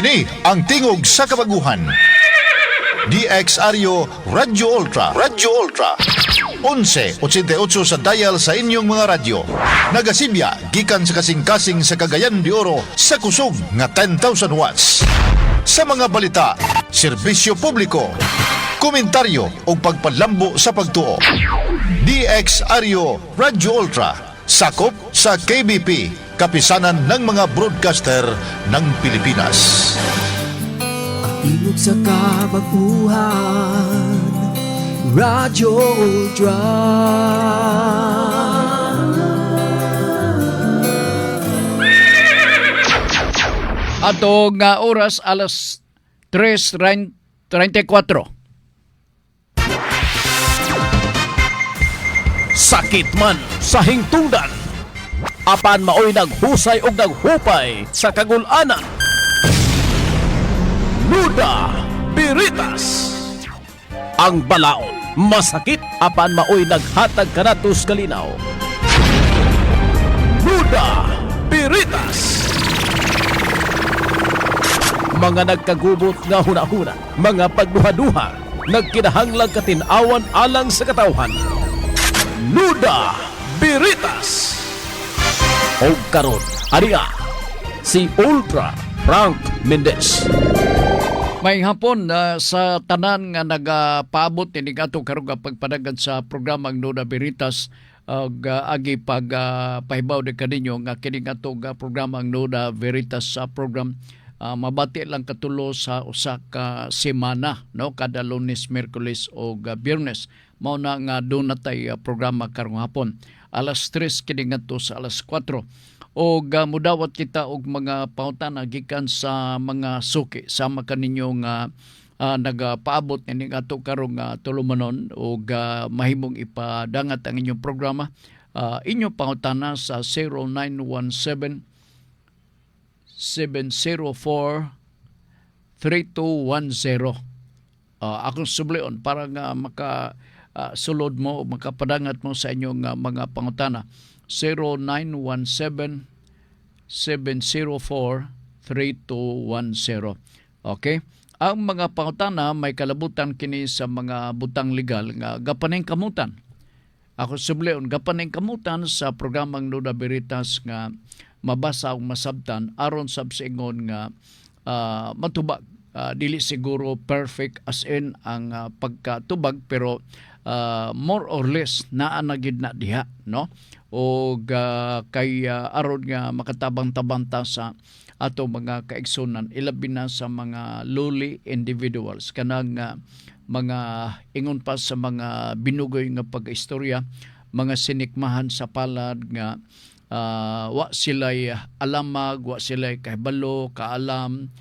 Ini ang tingog sa kabaguhan. DXRyo Radyo Ultra. Radyo Ultra. 1188 sa dial sa inyong mga radyo. Nagasibya gikan sa kasing-kasing sa Cagayan de Oro sa kusog nga 10,000 watts. Sa mga balita, serbisyo publiko, komentaryo o pagpalambo sa pagtuo. DXRyo Radyo Ultra. Sakop sa KBP, kapisanan ng mga broadcaster ng Pilipinas. Tingog sa kabaguhan, Radyo Ultra. Ato nga oras alas 3:34. Sakit man sa hingtungdan, apan maoy naghusay og naghupay sa kagul-anan. Nuda Biritas. Ang balaod masakit apan maoy naghatag kanatos kalinaw. Nuda Biritas. Mga nagkagubot nga hunahuna, mga pagduha-duha, nagkinahanglang katinawan alang sa katawhan. Nuda Biritas. O karon, ariya, si Ultra Frank Mendez. May hapon sa tanan nga nagapaabot ini ato karon nga pagpadagan sa programang Nuda Biritas ug agi pahibaw de kaninyo nga kini ato nga programang Nuda Veritas sa program mabati lang katulo sa usa ka semana, no, kada Lunes, Miyerkules o Biyernes. Mao na nga doon natay programa karong hapon alas 3 kini ngadto sa alas 4 o mudawat kita og mga pangutana gikan sa mga suki sama kaninyo nga nagapaabot ni ato karong tulumanon o mahimong ipadangat ang inyong programa. Inyong pangutana sa 0917 704-3210. Akong sublion para nga sulod mo o makapadangat mo sa inyong mga pangutana. 0917-704-3210. Okay? Ang mga pangutana may kalabutan kini sa mga butang legal nga gapaneng kamutan. Ako sublion gapaneng kamutan sa programang Nuda Biritas nga mabasa o masabtan aron sab sa ingon nga matubag. Dili siguro perfect as in ang pagkatubag pero more or less naa na gid na diha, no? O kay aron nga makatabang-tabang ta sa ato mga kaigsunan ilabi na sa mga lowly individuals kanang mga ingon pa sa mga binugoy nga pag-istorya, mga sinikmahan sa palad nga wa sila'y alamag, wa sila'y kahibalo, kaalam,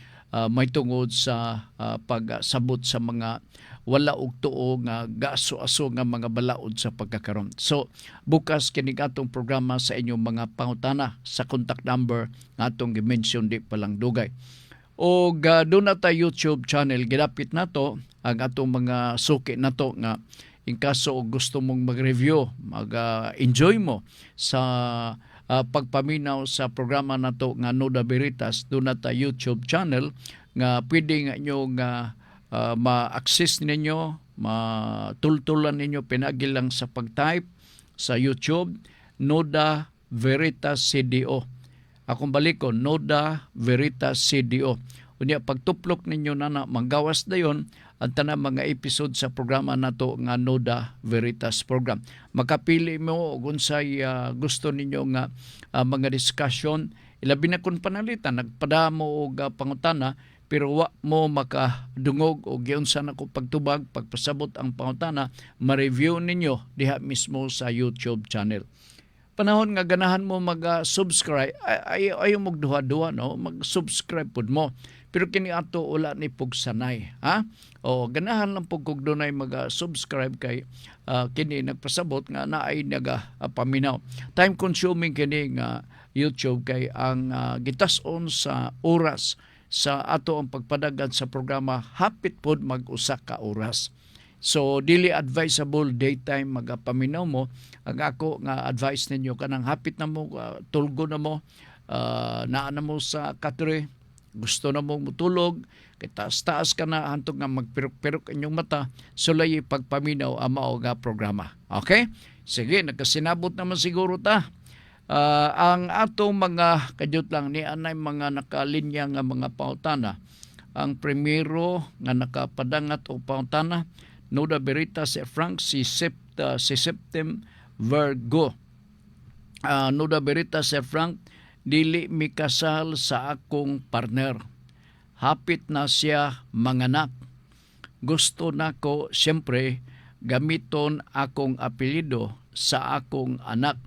may tungod sa pagsabot sa mga wala og tuo nga gaso-aso nga mga balaod sa pagkakaron. So, bukas kini atong programa sa inyong mga pangutana sa contact number nga atong gi-mention di palang dugay. O doon na tayo YouTube channel, gidapit na to ang atong mga suki na to nga in kaso gusto mong mag-review, mag-enjoy mo sa pagpaminaw sa programa na to nga Nuda Biritas, doon na ta YouTube channel nga pwede nga nyo nga ma-access ninyo, matultulan ninyo, pinagi lang sa pag-type sa YouTube, Nuda Veritas CDO. Akong balikon, Nuda Veritas CDO. Unya pagtuplok ninyo na manggawas dayon ang tanang mga episode sa programa nato nga Nuda Veritas program. Makapili mo kung unsay gusto ninyo nga mga discussion, ilabi na kun panalitan nagpadamo og pangutana pero wa mo makadungog o giunsa na ko pagtubag pagpasabot ang pangutana, ma-review ninyo diha mismo sa YouTube channel. Panahon nga ganahan mo mag-subscribe, ayaw mo duha-duha, no? Mag-subscribe pud mo. Pero kini ato wala ni pugsanay, ha? O ganahan lang pug kog dunay mag-subscribe kay kini nagpasabot nga naay paminaw. Time consuming kini nga YouTube kay ang gitas-on sa oras sa ato ang pagpadagan sa programa hapit pod mag-usa ka oras. So dili advisable daytime magapaminaw mo. Ang ako nga advice ninyo kanang hapit na mo tulgo na mo naa na mo sa katre Gusto na mo mutulog, kay taas-taas ka na hantog nga magpirok-pirok inyong mata, sulay pagpaminaw ang mao nga programa. Okay? Sige, nagkasinabot naman siguro ta. Ang atong mga kadyot lang ni anay mga nakalinya nga mga pautana. Ang primero nga nakapadangat o pautana, Nuda Veritas Frank si Septem Virgo. Nuda Veritas Frank, dili mi kasal sa akong partner. Hapit na siya manganak. Gusto nako siyempre gamiton akong apelyido sa akong anak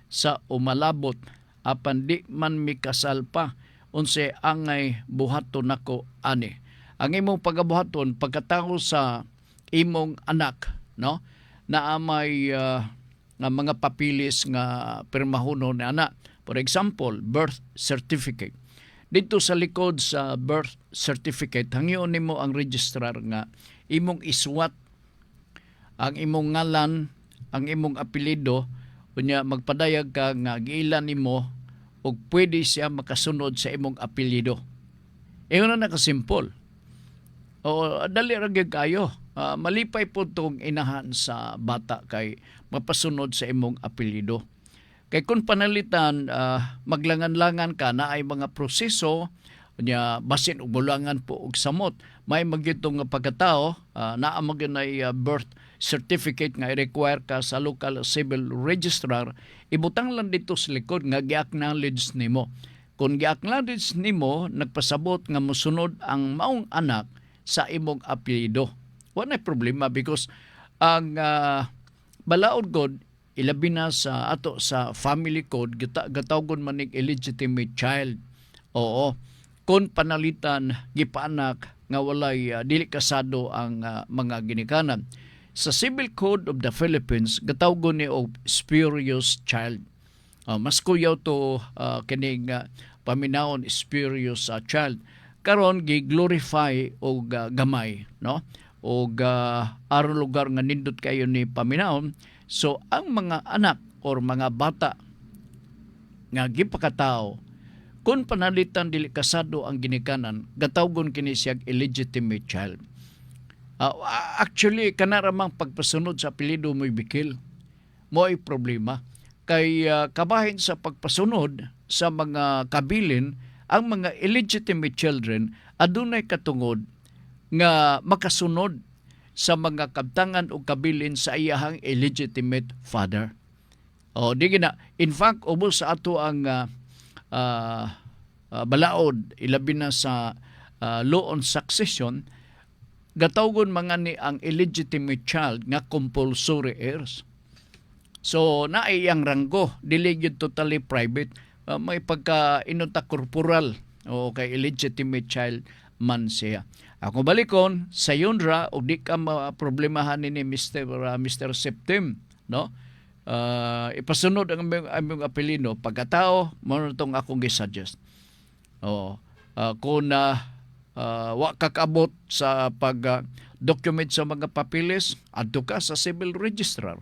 sa umalabot apan di man mi kasal pa unse angay buhaton nako ani. Ang imong pagabuhaton pagkatao sa imong anak, no, na may nga mga papilis nga pirmahonon ni anak. For example, birth certificate. Dito sa likod sa birth certificate, hangyon nimo ang registrar nga imong iswat ang imong ngalan, ang imong apelyido, unya magpadayag ka nga giilan nimo ug pwede siya makasunod sa imong apelyido. Iyon na nakasimple. O dali ra gyud kayo. Malipay po itong inahan sa bata kay mapasunod sa imong apelyido. Kay kung panalitan, maglangan-langan ka na ay mga proseso, nya basin og bulangan po og samot. May magitong pagkatao, naa maganay birth certificate nga i-require ka sa local civil registrar, ibutang lang dito sa likod nga gi-acknowledge nimo. Kung gi-acknowledge nimo, nagpasabot nga mosunod ang maong anak sa imong apelyido. Wala problema because ang balaod god ilabi na sa ato sa family code gatawgon man ning illegitimate child. Oo. Kung panalitan gipaanak nga walay dili kasado ang mga ginikanan. Sa Civil Code of the Philippines gatawgon ni og spurious child. Mas kuyaw to kining paminawon spurious child. Karon gi-glorify og gamay, no? Og aron lugar nga nindot kayo ni paminawon. So ang mga anak or mga bata nga gipakatao kung panalitan dili kasado ang ginikanan, gatawgon kini siya illegitimate child. Actually kanaramang pagpasunod sa apelyido mo'y bikil. Mo'y problema kay kabahin sa pagpasunod sa mga kabilin, ang mga illegitimate children adunay katungod nga makasunod sa mga kabtangan o kabilin sa iyahang illegitimate father. O di gina, in fact ubos sa ato ang balaod ilabi na sa law on succession, gatawgon mga ni ang illegitimate child nga compulsory heirs. So naay ang ranggo, dili gyud totally private. May pagka inunta corporal o kay illegitimate child man siya. Ako balikon sa yunra og di ka problemahan ni Mr. Septem, no? Ipasunod ang among apelyido pagkatao mo tong akong gi-suggest. Kung wa kakabot sa pag-document sa mga papilis, adto ka sa civil registrar.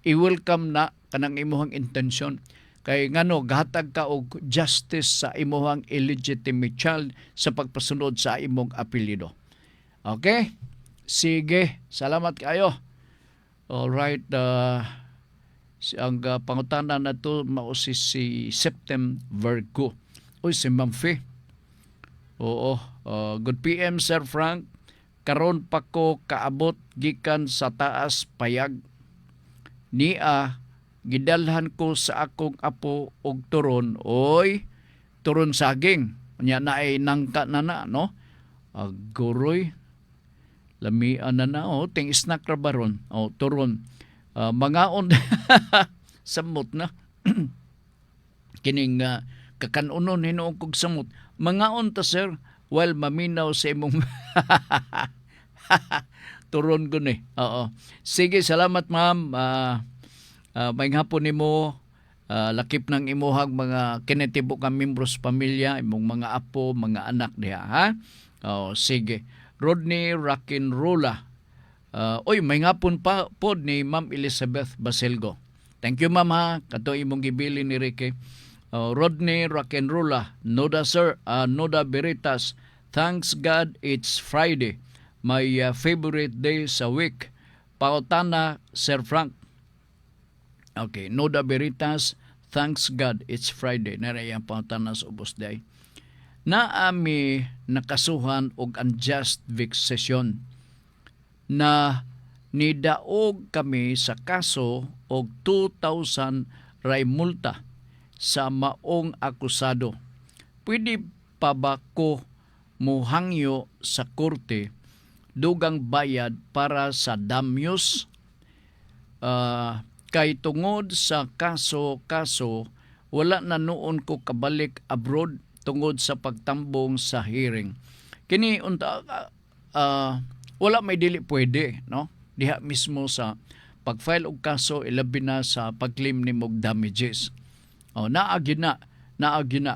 I-welcome na kanang imuhang intention. Kay ngano gahatag ka og justice sa imuhang illegitimate child sa pagpasunod sa imong apelyido. Okay? Sige, salamat kayo. All right, ang pangutana na to mao si Septem Virgo. Uy, si Ma'am Fee. Oo, good PM Sir Frank. Karon pa ko kaabot gikan sa taas payag. Nia gidalhan ko sa akong apo og turon, oy, turon saging. Nya na ay nangka na no? Aguroy, lamian na ting snack ra baron. Turon. Mangaon, samot na. Kining kakanunon hinuong kog samot. Mangaon ta sir, while maminaw sa imong turon ko ni. Oo. Sige, salamat ma'am. May hapon nimo lakip ng imuhang mga kinetibok nga membros pamilya, imong mga apo, mga anak diha, ha? Sige. Rodney Rakinrola. May hapon pa pod ni Ma'am Elizabeth Baselgo. Thank you ma'am ha. Kato imong gibili ni Ricky. Rodney Rock'n'Rolla, Noda Sir, Noda Veritas, thanks God it's Friday. My favorite day sa week. Pautana, Sir Frank. Okay, Noda Veritas, thanks God it's Friday. Narayang pautana sa ubos day. Naami nakasuhan og unjust vexation na nidaog kami sa kaso og 2,000 ray multa sa maong akusado. Pwede pa ba ko muhangyo sa korte dugang bayad para sa damyos? Kay tungod sa kaso wala na noon ko kabalik abroad tungod sa pagtambong sa hearing. Kini unta wala may dili pwede, no? Diha mismo sa pag-file og kaso ilabi na sa pag-claim nimo og damages. Naagi na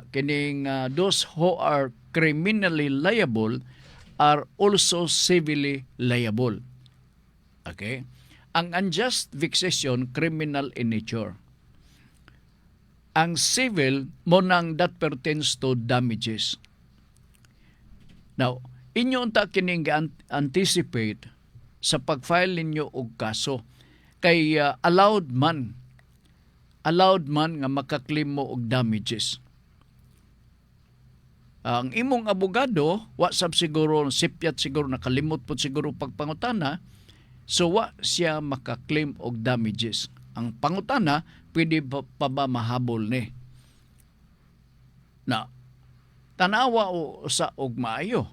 kining those who are criminally liable are also civilly liable. Okay? Ang unjust vexation criminal in nature. Ang civil mo nang that pertains to damages. Now, inyo unta kining anticipate sa pag-file ninyo og kaso kay allowed man nga makaklaim mo og damages. Ang imong abogado wa sab siguro sipyat siguro nakalimot pud siguro pagpangutana, so wa siya makaklaim og damages. Ang pangutana pwede pa ba mahabol ni na tanawa o sa og maayo,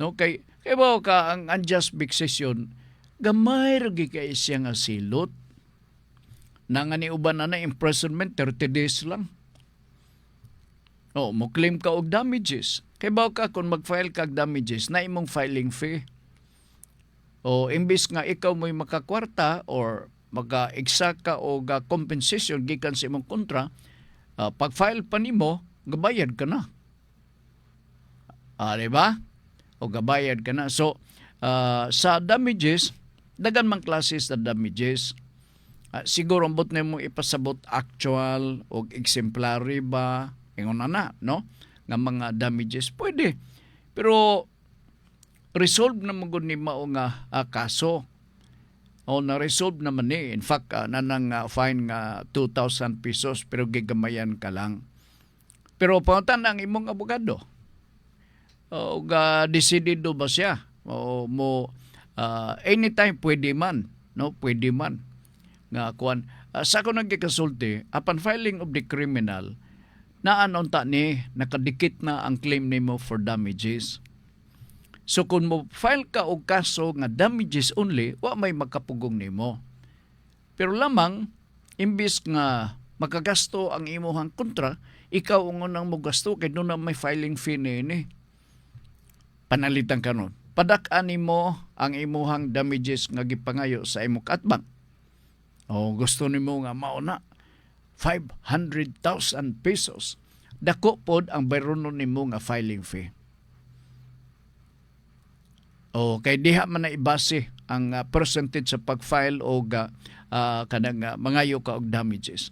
no? Kay ba ka ang unjust vexation gamay ra kay siya nga silot na nga ni uban na imprisonment 30 days lang. Mo claim ka og damages. Kay ba ka kung mag-file ka og damages na imong filing fee. Imbis nga ikaw mo'y makakwarta or maka-exact ka o compensation gikan sa imong kontra, pag-file pa nimo, gabayad ka na. Diba? O gabayad ka na. So, sa damages, dagan mang klase sa damages. Siguro ambot na mo ipasabot actual o exemplary ba, ingon na, no? Nga mga damages, pwede. Pero, resolve naman ko ni mao nga kaso. Na-resolve naman ni. In fact, nanang fine nga 2,000 pesos pero gigamayan ka lang. Pero pangutan ang imong abogado. Decidido ba siya? Anytime pwede man. No? Pwede man. Nga kuan. Sa ako nagkikasulti, upon filing of the criminal, naanonta ni nakadikit na ang claim nimo for damages. So kung mo file ka og kaso nga damages only, wa may makapugong nimo. Pero lamang imbis nga makagasto ang imuhang kontra, ikaw ang unang mo gasto kay doon na may filing fee ni. Panalitan ka nun. Padak-an nimo ang imuhang damages nga gipangayo sa imong katbang. Gusto nimo nga mauna 500,000 pesos. Dako pod ang bayronon nimo nga filing fee. Kay diha man na ibase ang percentage sa pag-file o kanang mangayo ka og damages.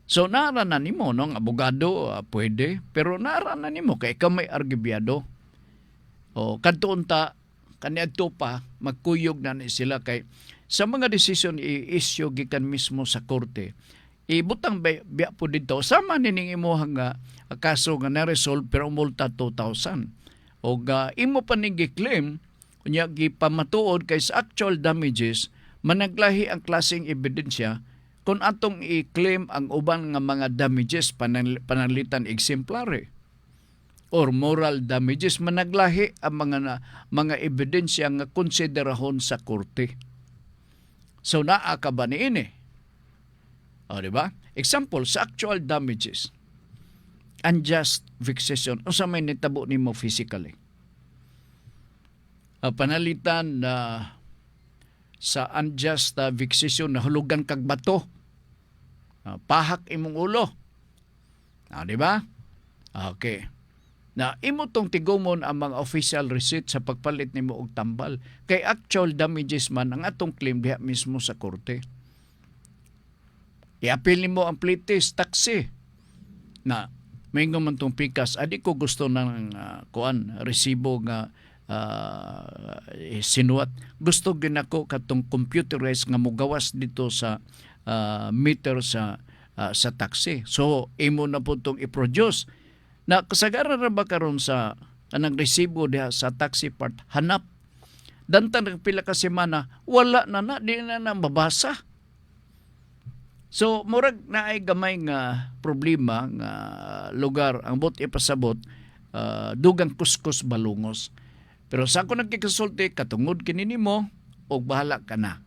So nara na nimo no, ang abogado pwede, pero nara na nimo kay ikaw may argibyado. Kadto unta kaniadto pa magkuyog na ni sila kay sa mga desisyon i-issue gikan mismo sa korte. Ibutang biya po dito sama nining imuhang kaso nga na-resolve pero multa 2,000. Imo pa ning gi-claim kunya gipamatuod kay sa actual damages managlahi ang klaseng ebidensya kung atong i-claim ang uban nga mga damages panalitan exemplary or moral damages managlahi ang mga ebidensya nga konsiderahon sa korte. So naa ka ba niini? Di ba? Example sa actual damages. Unjust vexation. Unsa may nitabo nimo physically? Panalitan na sa unjust vexation na hulugan kag bato. Pahak imong ulo. Di ba? Okay. Na imo tong tigumon ang mga official receipt sa pagpalit nimo og tambal. Kay actual damages man ang atong claim diha mismo sa korte. I-apil nimo ang plitis, taxi. Na, may nga man tong pikas, adi ko gusto ng resibo nga sinuwat. Gusto gin ako katong computerized nga mugawas dito sa meter sa taxi. So, imo na po itong i-produce. Na kasagaran na ba karon sa anang resibo diha sa taxi part, hanap. Dantang nagpila ka semana, wala na, di na mabasa. So, murag na ay gamay nga problema nga lugar ang bot ipasabot, dugang kuskus balungos. Pero sa ako nagkikasulti, katungod kinini mo, o bahala ka na.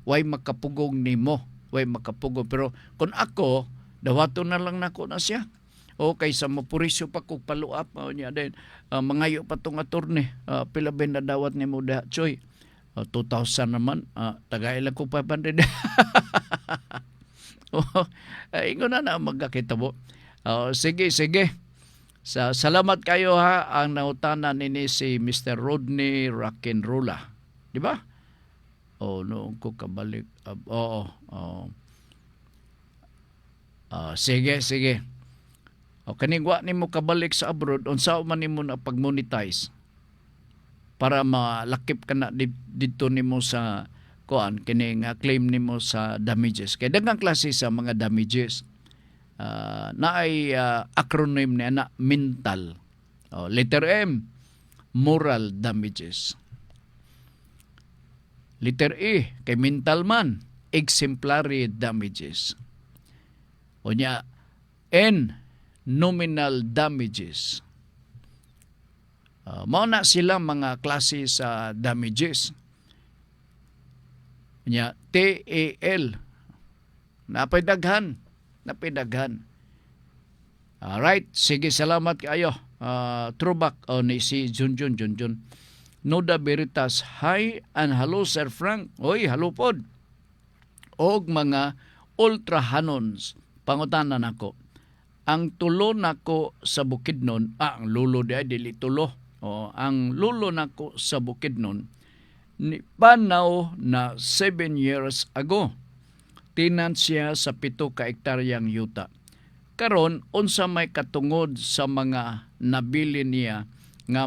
Way makapugong nimo, way makapugong. Pero kung ako, dawato na lang nako na siya. O kaysa mapurisyo pa kong paluap, niya din, mangayo pa itong attorney, pila ba na dawat ni mo da, Choy? 2,000 naman, tagailan ko 500. Ingon na magkakita mo. Sige. Salamat kayo ha, ang nautanan nini si Mr. Rodney Rock'n'Rolla. Di ba? Noong ko kabalik. Sige. Kaningwa ni mo kabalik sa abroad, unsa man nimo na pag-monetize para malakip ka na dito nimo sa kini nga claim nimo sa damages. Kaya daghang klase sa mga damages. Naay acronym niya na mental. Letter M, moral damages. Letter E, kay mental man, exemplary damages. Unya, N, nominal damages. Mao na sila mga klase sa damages. Nya TAL, napay daghan. Alright, sige, salamat kayo. Throwback ni si Junjun. Noda Veritas, hi and hello Sir Frank. Oy, hello pod. Og mga ultrahanons, pangutanan ako. Ang tulo nako sa Bukidnon, ang lulo di ay dili tulo. Ang lulo nako sa Bukidnon, ni panaw na 7 years ago. Tinan siya sa 7 ka hektaryang yuta. Karon unsa may katungod sa mga nabili niya nga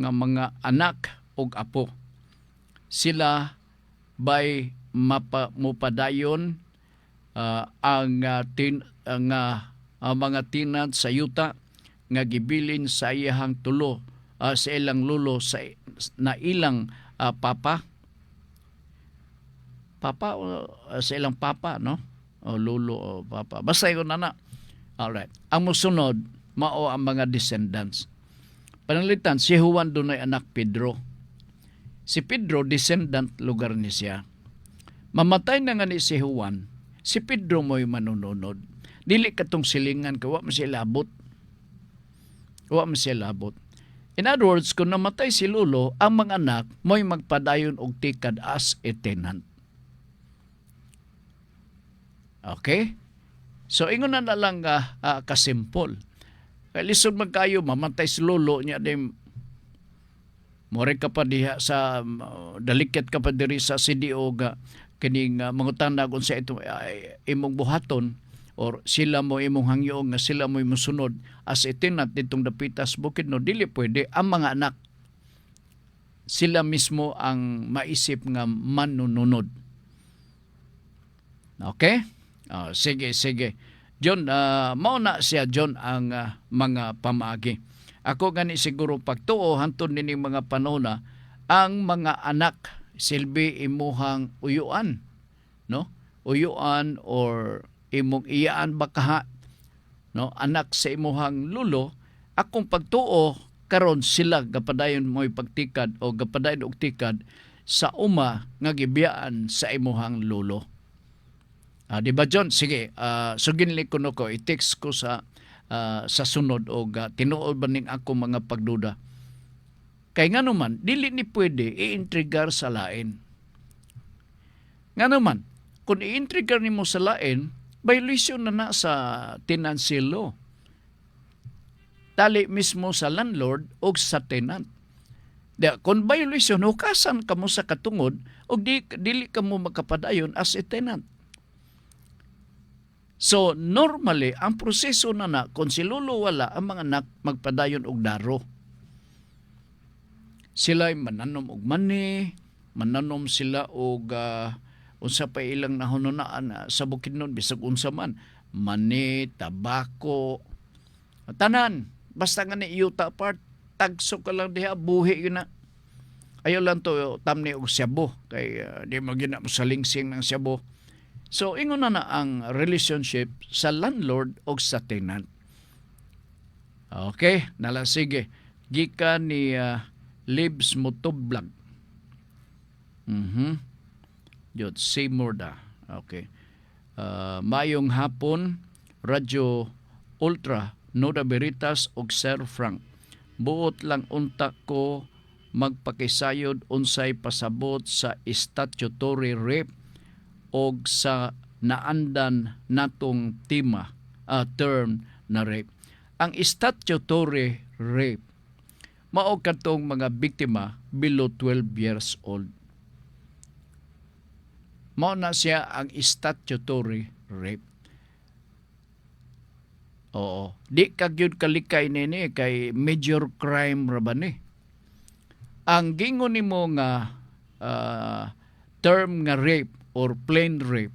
mga anak ug apo. Sila bay mupadayon ang mga tinad sa yuta nga gibilin sa iyahang tulo sa ilang lulo sa ilang papa sa ilang papa, no? O lulo o papa. Basta yun na. Alright. Ang musunod, mao ang mga descendants. Panalitan, si Juan dunay anak Pedro. Si Pedro, descendant lugar ni siya. Mamatay na nga ni si Juan, si Pedro mo'y manununod. Dili katong silingan ka, wa mo siya labot. In other words, kung namatay si Lolo, ang mga anak mo'y magpadayon og tikad as a tenant. Okay? So, ingon na lang kasimpol. Kaya lisod magkayo, mamatay si Lolo niya din. More ka pa diha sa daliket ka pa diri sa CDO ga kining mangutana kung sa ito imong buhaton or sila mo imong hangyo nga sila mo musunod as itinat ditong dapitas Bukidnon, dili pwede ang mga anak sila mismo ang maisip nga manununod. Okay? Sige. John, mao na siya John ang mga pamaagi. Ako gani siguro pagtuo hantod nining mga panona ang mga anak silbi imuhang uyuan, no? Uyuan or imong iyaan bakaha, no? Anak sa imuhang lulo, akong pagtuo karon sila gapadayon mo'y pagtikad o gapadayon og tikad sa uma nga gibiyaan sa imuhang lulo. Di ba John? Sige, suginli ko no ko, i-text ko sa sunod o tinuod ba ning ako mga pagduda. Kay nga naman, dili ni pwede i-intrigar sa lain. Nga naman, kung i-intrigar ni mo sa lain, violation na sa tenancy law. Tali mismo sa landlord o sa tenant. Kung violation, hukasan ka mo sa katungod o dili ka mo makapadayon as a tenant. So, normally, ang proseso na kung siluluwala ang mga anak magpadayon og daro. Sila'y mananom og mani, mananom sila og unsa pa ilang nahununaan sa Bukidnon, bisag unsa man, mani, tabako, tanan, basta nga ni yuta part, tagso ka lang diha, buhi yun na. Ayaw lang to tamni og siyabo, kay di mo gina mo sa lingsing ng siyabo. So, ingon na ang relationship sa landlord o sa tenant. Okay, sige. Gikan ni Libs Motovlog. Jod, Seymour da. Okay. Mayong hapon, Radyo Ultra, Nuda Veritas og Sir Frank. Buot lang unta ko magpakisayod unsay pasabot sa statutory rape og sa naandan natong term na rape. Ang statutory rape mao kadtong mga biktima below 12 years old. Mao na siya ang statutory rape. Oo, di kagyud kalikay nini kay major crime ra ba ni. Ang gingon nimo nga term nga rape or plain rape,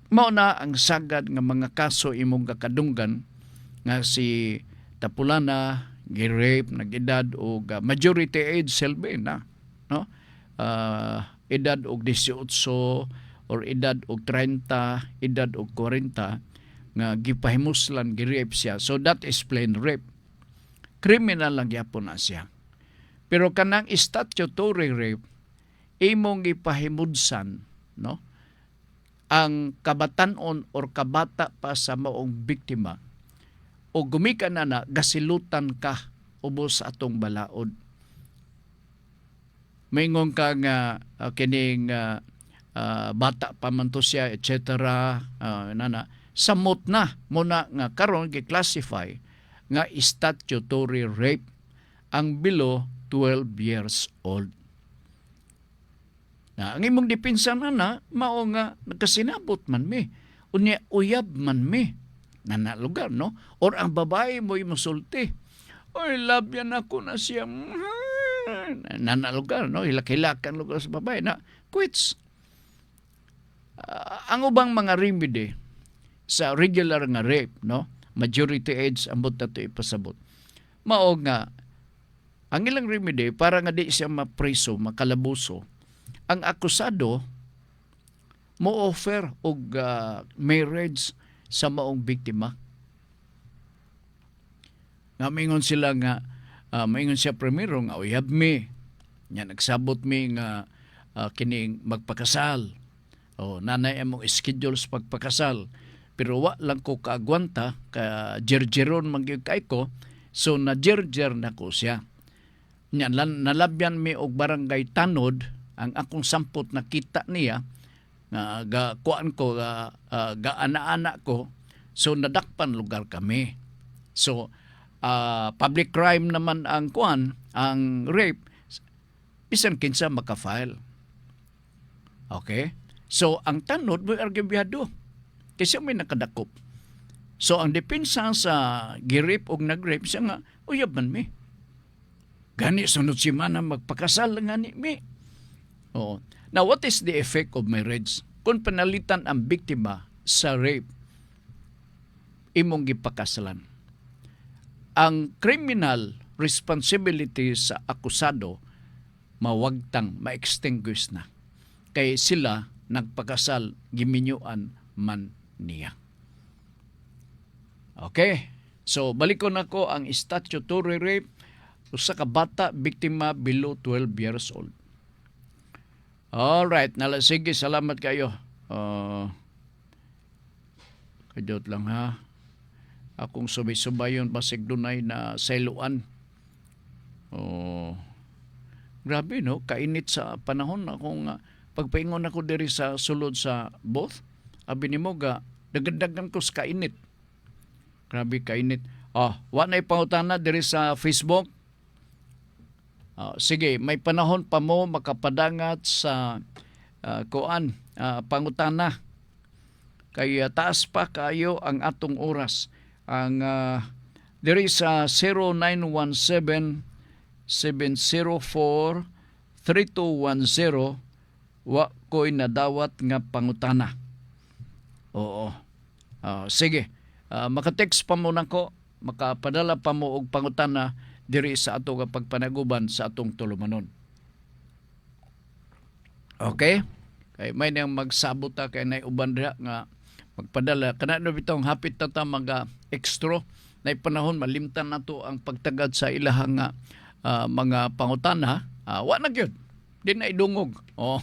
mao na ang sagad nga mga kaso imong kakadunggan nga si Tapulana gi-rape nag-edad og majority age selbe na, no? Edad og 18 or edad og 30, edad og 40 nga gipahimuslan gi-rape siya. So that is plain rape. Criminal lang gyapon na siya. Pero kanang statutory rape imong ipahimudsan, no, ang kabatanon or kabata pa sa maong biktima o gumikan na gasilutan ka ubos sa atong balaod. Maingon ka nga kining bata pa man to siya, etc. Samot na muna nga karon gi-classify nga statutory rape ang below 12 years old. Ang imong depensa na mao nga nagkasinabot man mi. Unya uyab man mi. Lugar, no? Or ang babae mo musulti. Oy, labyan ako na siya. Lugar, no? Hilak-hilakan lugar sa babae na quits. Ang ubang mga remedy sa regular nga rape, no? Majority age ambot na ito ipasabot. Mao nga ang ilang remedy para nga di siya mapreso, makalabuso. Ang akusado mo offer og marriage sa maong biktima. Nga maingon sila nga maingon siya primero nga uyab mi. Nya nagsabot mi nga kining magpakasal. O nanay among schedule sa pagpakasal. Pero wa lang ko kaagwanta ka jerjeron man gyud kay ko. So na jerjer na ko siya. Nya nalabyan mi og barangay Tanod ang akong sampot nakita niya nga kuan ko ana-ana ko, so nadakpan lugar kami. So public crime naman ang kuan, ang rape, bisan kinsa maka-file. Okay? So ang Tanod mo argibyado kasi may nakadakop. So ang depensa sa gi-rape og nag-rape siya nga uyab man mi. Gani sunod si mana magpakasal nga ni mi. Oh. Now, what is the effect of marriage? Kung panalitan ang biktima sa rape, imong gipakasalan. Ang criminal responsibility sa akusado mawagtang, ma-extinguish na. Kay sila nagpakasal, giminyuan man niya. Okay? So, balikon ako ang statutory rape sa kabata, biktima below 12 years old. Alright, sige, salamat kayo. Kadiyot lang ha. Akong subay-subayon basig dunay na sailuan. Grabe no, kainit sa panahon akong pagpaingon ako diri sa sulod sa both. Abi nimo ga dagdagan ko sa kainit. Grabe kainit. wa na'y pangutana diri sa Facebook. Sige, may panahon pa mo makapadangat sa pangutana. Kay taas pa kayo ang atong oras. Ang diri sa 0917-704-3210 wa ko'y nadawat nga pangutana. Oo. Sige, makatext pa mo nako, makapadala pa mo og pangutana diri sa ato nga pagpanaguban sa atong tulumanon. Okay? Kay may nang magsabot ta kay nay uban diha nga magpadala kana no bitong hapit ta mga extra nay panahon malimtan nato ang pagtagad sa ilahang mga pangutana. Wa na gyud. Di na idungog. Oh.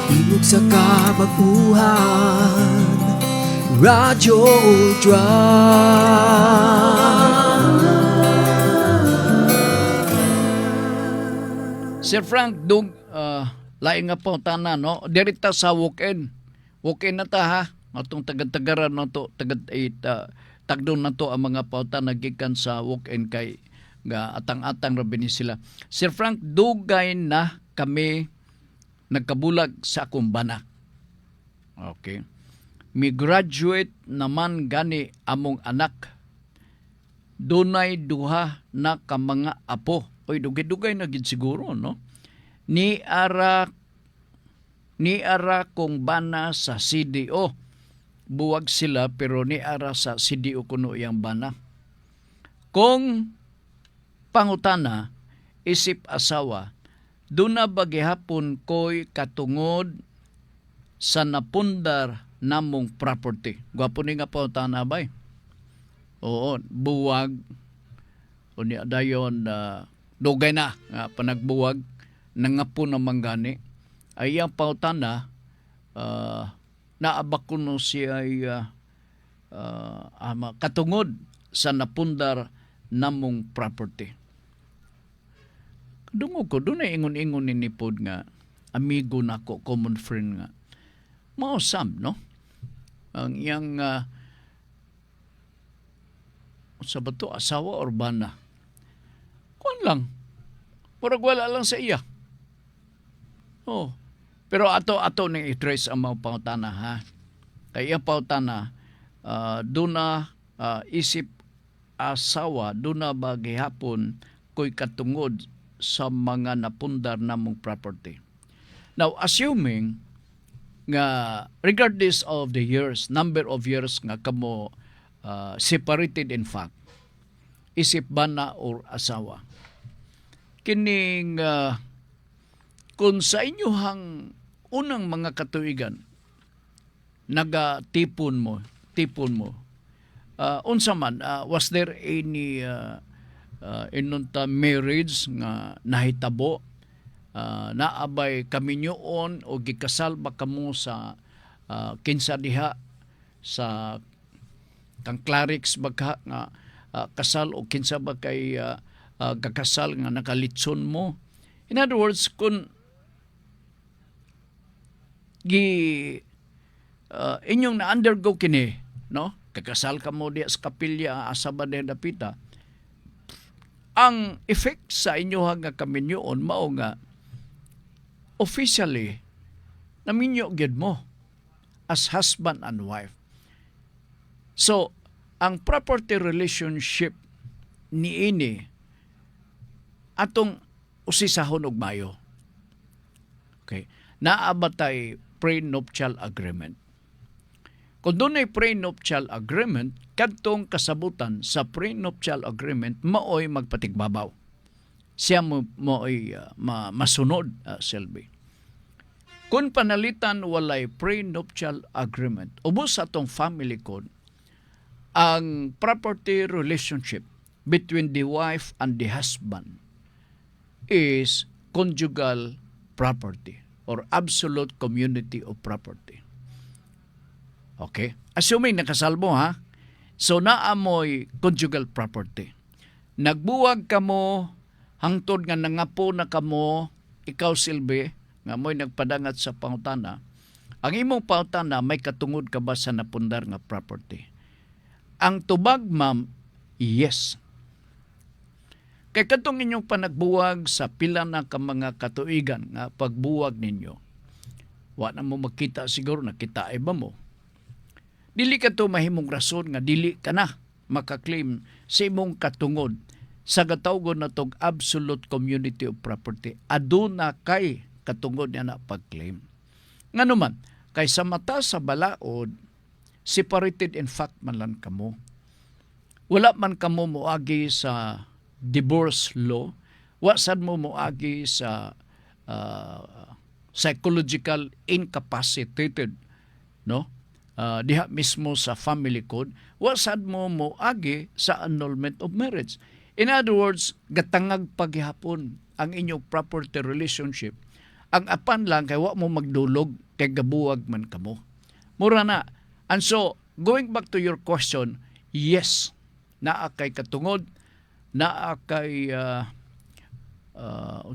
Tingog sa kabaguhan, Radyo Ultra. Sir Frank, lain nga po tanan, no? Dirita sa walk-in. Walk-in na ta, ha? Atong tagad-tagaran na to, tagdon na to ang mga pauta nagikan sa walk-in kay nga atang-atang rabini sila. Sir Frank, dugay na kami nagkabulag sa akong bana. Okay. Mi graduate naman gani among anak. Dunay duha na ka mga apo. Oy, dugay-dugay na gid siguro, no? Ni ara kong bana sa CDO. Buwag sila pero ni ara sa CDO kuno yang bana. Kung pangutana isip asawa, duna ba gihapon ko'y katungod sa napundar namong property. Gwapo ni nga pangutana bay. Oo, buwag o ni dayon dugay na panagbuwag nangapo naman gani ay ang pautana naabak kuno siya ay katungod sa napundar namong property. Dungog ko doon ay ingon-ingon ni pod nga amigo nako, common friend nga mao sam, no? Ang iyang sa bato asawa or bana kon lang. Murag wala lang sa iya. Oh. Pero ato ning i-trace ang mga pangutana, ha. Kaya pangutana, duna isip asawa, duna ba gihapon ko'y katungod sa mga napundar namong property. Now, assuming nga regardless of the years, number of years nga kamo separated in fact, isip bana or asawa, kining kung sa inyohang unang mga katuigan nagatipon mo unsa man, was there any inunta marriage nga nahitabo, naabay kaminyoon o gikasal ba kamo sa kinsa diha sa kang clerics baka nga kasal o kinsa ba kay kakasal nga nakalitson mo. In other words, kung inyong na-undergo kini, no? Kakasal ka mo diya sa kapilya asa ba na dapita, ang effect sa inyo nga kaminyoon mao nga officially naminyo gyud mo as husband and wife. So, ang property relationship niini atong usisahon og mayo. Okay. Naabatay prenuptial agreement. Kung doon ay prenuptial agreement, kadtong kasabutan sa prenuptial agreement, maoy magpatigbabaw. Siya maoy masunod, Selby. Kung panalitan walay prenuptial agreement, ubos sa atong family code, ang property relationship between the wife and the husband is conjugal property or absolute community of property. Okay? Assuming nakasal mo, ha? So, naamoy conjugal property. Nagbuwag ka mo, hangtod nga nangapo na ka mo, ikaw Silbe, nga mo'y nagpadangat sa pangutana, Ang imong pangutana, may katungod ka ba sa napundar nga property? Ang tubag, ma'am, yes. Kay katong inyong panagbuwag sa pila na ka mga katuigan nga pagbuwag ninyo, wa na mo makita siguro, nakita ba mo? Dili ka to mahimong rason nga dili ka na makaklaim sa imong katungod sa gatawgon na tog absolute community of property. Aduna kay katungod niya na pag-claim. Nga naman, kay sa mata sa balaod, separated in fact man lang kamo. Wala man kamo moagi sa divorce law, wa sad mo moagi sa psychological incapacitated, no? Diha mismo sa family code, wa sad mo moagi sa annulment of marriage. In other words, gatangag paghihapon ang inyong property relationship. Ang apan lang kay wa mo magdulog kay gabuwag man kamo. Mura na. And so, going back to your question, yes, naa kay katungod, naa kay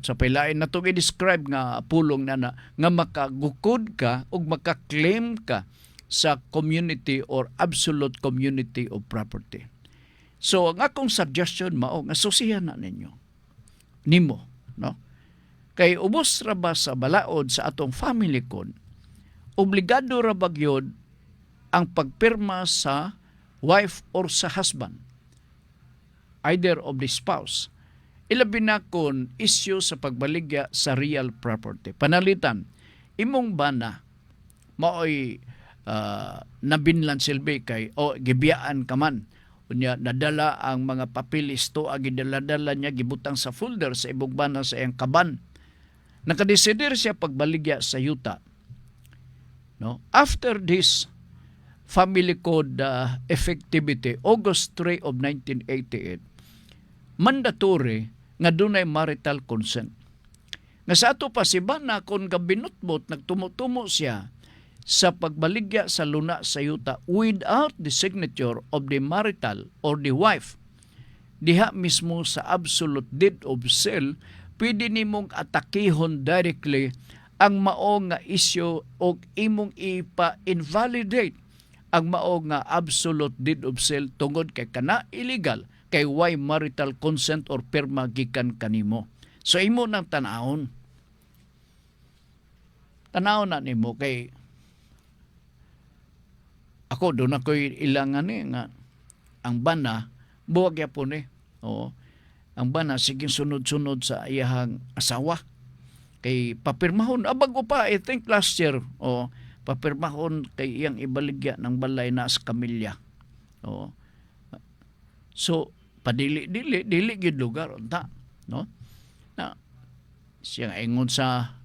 sa pailain na itong i-describe nga pulong na nga makagukod ka o makaklaim ka sa community or absolute community of property. So, ang akong suggestion mao nga susihan na ninyo. Nimo, no? Kay ubos ra ba sa balaod sa atong family code, obligado ra ba gyud ang pagpirma sa wife or sa husband, either of the spouse. Ilabi na kon issue sa pagbaligya sa real property. Panalitan, imong bana maoy nabinlan silbi kay o gibiyaan ka man. Unya nadala ang mga papilis to agidala-dala niya gibutang sa folder sa ibong bana sa iyang kaban. Nakadesider siya pagbaligya sa yuta. No? After this family code effectivity, August 3 of 1988, mandatory nga dunay marital consent. Nga sa ato pa si bana kon gabinutbot nagtumo-tumo siya sa pagbaligya sa luna sa yuta without the signature of the marital or the wife. Diha mismo sa absolute deed of sale, pwede nimong atakihon directly ang mao nga issue o imong ipa-invalidate ang mao nga absolute deed of sale tungod kay kana illegal kay why marital consent or pirma gikan kanimo. So imo nang tanawon. Tanawon na nimo kay ako doon ako'y ilangan nga ang bana buwag yapon Oo. Ang bana sige sunod-sunod sa iyahang asawa kay papirmahon abag pa I think last year papirmahon kay iyang ibaligya ng balay na sa kamilya. So dili gid lugar unta, no? Na siya ingon sa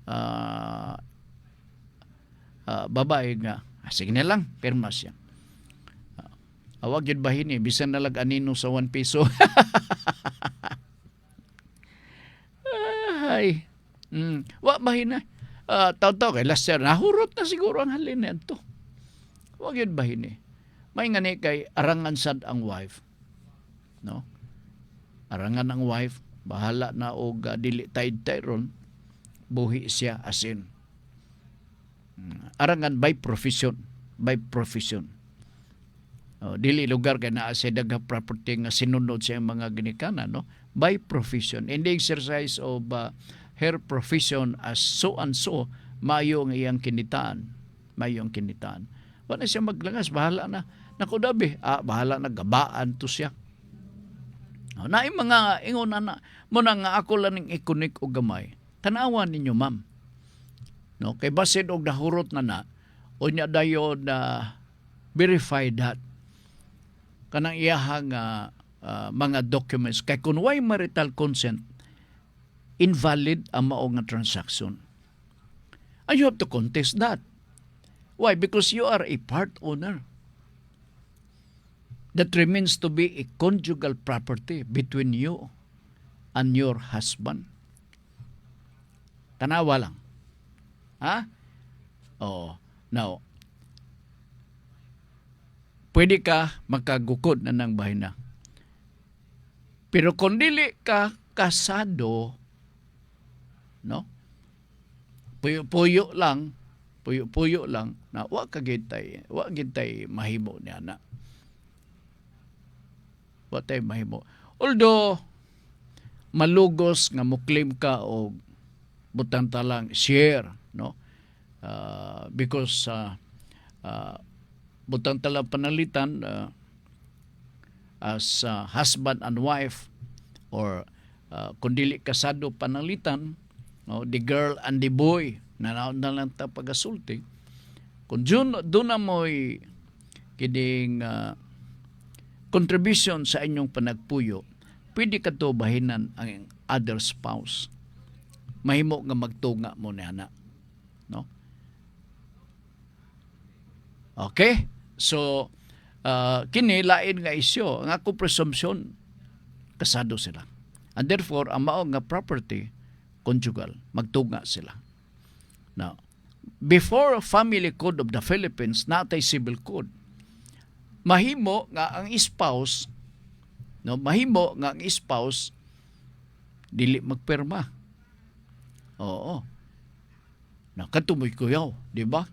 babae nga sige na lang pirma siya. Awag yun bahin bisan na lag anino sa 1 piso. Ay. Wa bahin na. Taw-taw kay last year nahurot na siguro ang halin nito. Wag yun bahin May nga ni kay arangan sad ang wife. No? Arangan ang wife, bahala na og dili tay ron buhi siya asin. Arangan by profession. Dili lugar kay naa sa daghang property nga sinunod sa mga ginikanan, no? By profession. In the exercise of her profession as so and so, mayo ang iyang kinitaan. Wala siya maglangas, bahala na. Naku dabi, bahala na, gabaan to siya. Naay mga ingon na mo na nga ako lang ikunik o gamay. Tanawan ninyo, ma'am. No, kay basin og nahurot na unya dayon na verify that kanang iyahang mga documents kay kun way marital consent invalid ang mao nga transaction. And you have to contest that. Why? Because you are a part owner. That remains to be a conjugal property between you and your husband. Tanawa lang. Ha? Now, pwede ka magkagukod na ng bahay na. Pero kung dili ka kasado, no? Puyo-puyo lang, puyo-puyo lang na wa gid tay mahimo niya na. Wa tay mahimo. Although malugos nga mo claim ka og butang talang share, no? Because butang talang panalitan as husband and wife or kung dili kasado panalitan, no, the girl and the boy na lang ta pagasulti. Kung doon na mo'y kining contribution sa inyong panagpuyo, pwede ka to bahinan ang other spouse. Mahimo nga magtunga mo na anak. No? Okay? So, kini lain nga isyo. Ang ako presumption, kasado sila. And therefore, ang mao nga property, conjugal, magtunga sila. Now, before Family Code of the Philippines, natay civil code. Mahimo nga ang spouse, no, mahimo nga ang spouse dili magpirma. Oo. Nakatumoy kuyaw, di ba?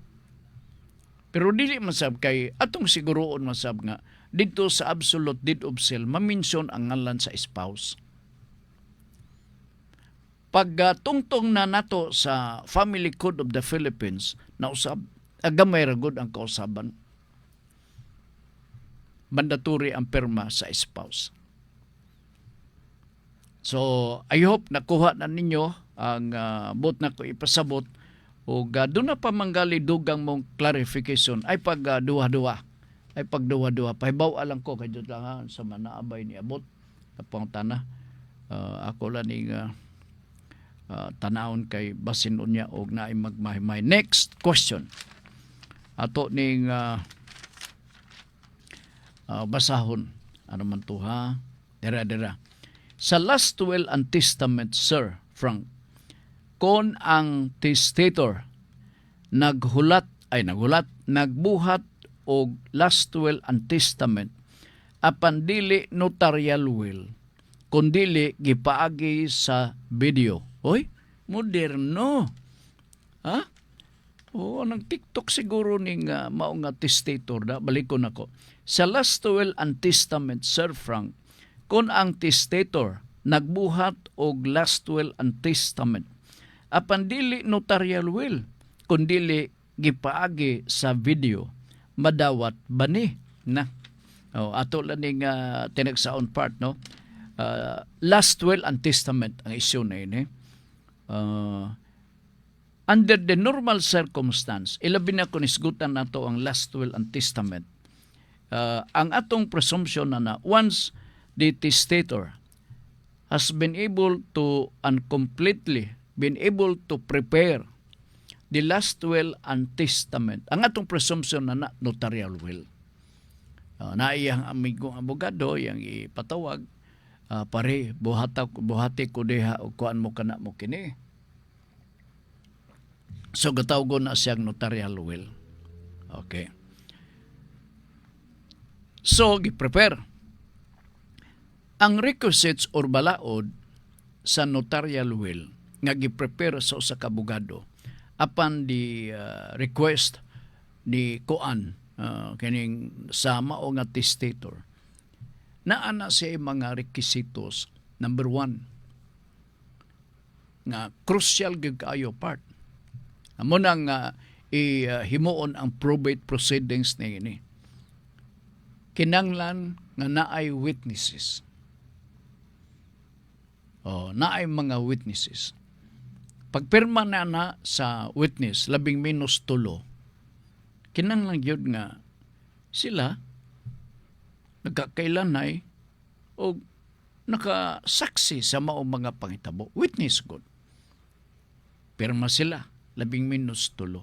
Pero dili masab kay atong siguroon masab nga dito sa absolute deed of sale ma-mention ang ngalan sa spouse. Pag tungtong na nato sa Family Code of the Philippines na usab agamay ra gud ang kausaban. Mandatory ang pirma sa spouse. So, I hope nakuha na ninyo ang bot na ko ipasabot o doon na pamanggali dugang mong clarification ay pag duwa-duwa. Ay pag duwa-duwa. Pahibaw alang ko kay Diyos lang sa manaabay ni Abot. Kapang tana. Ako lang ning tanawon kay basin unya og naay magmahimay. Next question. Ato ning basahon. Ano man to ha? Dira-dira. Sa last will and testament, Sir Frank, kung ang testator nagbuhat og last will and testament apan dili notarial will, kung dili gipaagi sa video. Oy, moderno. Ha? O, anong TikTok siguro ning mao nga testator da balikon ako. Sa last will and testament, Sir Frank, kung ang testator nagbuhat og last will and testament apan dili notarial will, kung dili gipaagi sa video, madawat bani na. Ato lang ning tinagsaon part, no? Last will and testament ang isyu na ini. Under the normal circumstance, ilabi na kung isgutan nato ang last will and testament. Ang atong presumption na once the testator has been able to and completely been able to prepare the last will and testament, ang atong presumption na notarial will. Na iyang amigong abogado yang ipatawag, pare buhati ko diha o kuan mo kana mo kini. So gatawgon na siyang notarial will. Okay. So gi-prepare ang requisites or balaod sa notarial will nga gi-prepare sa usa ka abogado apan di request ni kuan kining sama o nga testator naa na siya mga requisitos. Number 1 nga crucial gyud kaayo part amo nang himuon ang probate proceedings ni kinanglan nga naay witnesses. Naay mga witnesses. Pagpirma na sa witness, 10 minus 3, kinanglan yun nga sila nagkakailanay o nakasaksi sa maong mga pangitabo. Witness good. Pirma sila, 10 minus 3.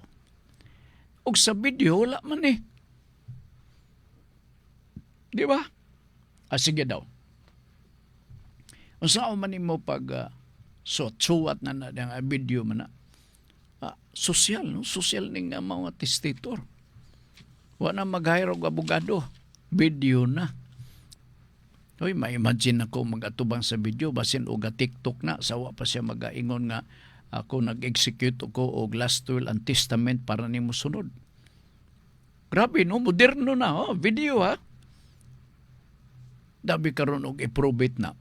Og sa video, wala man eh. Di ba? Sige daw. Unsa man mo pag suwat na ang video man na social, no? Social ning mga testator. Wa na mag-hire og abogado. Video na. Hoy, ma-imagine ako mag-atubang sa video basin og TikTok na sawa pa siya mag-ingon nga ako nag-execute ko og last will and testament para nimo sunod. Grabe no, moderno na video ha. Dabi karon og i-prove it na.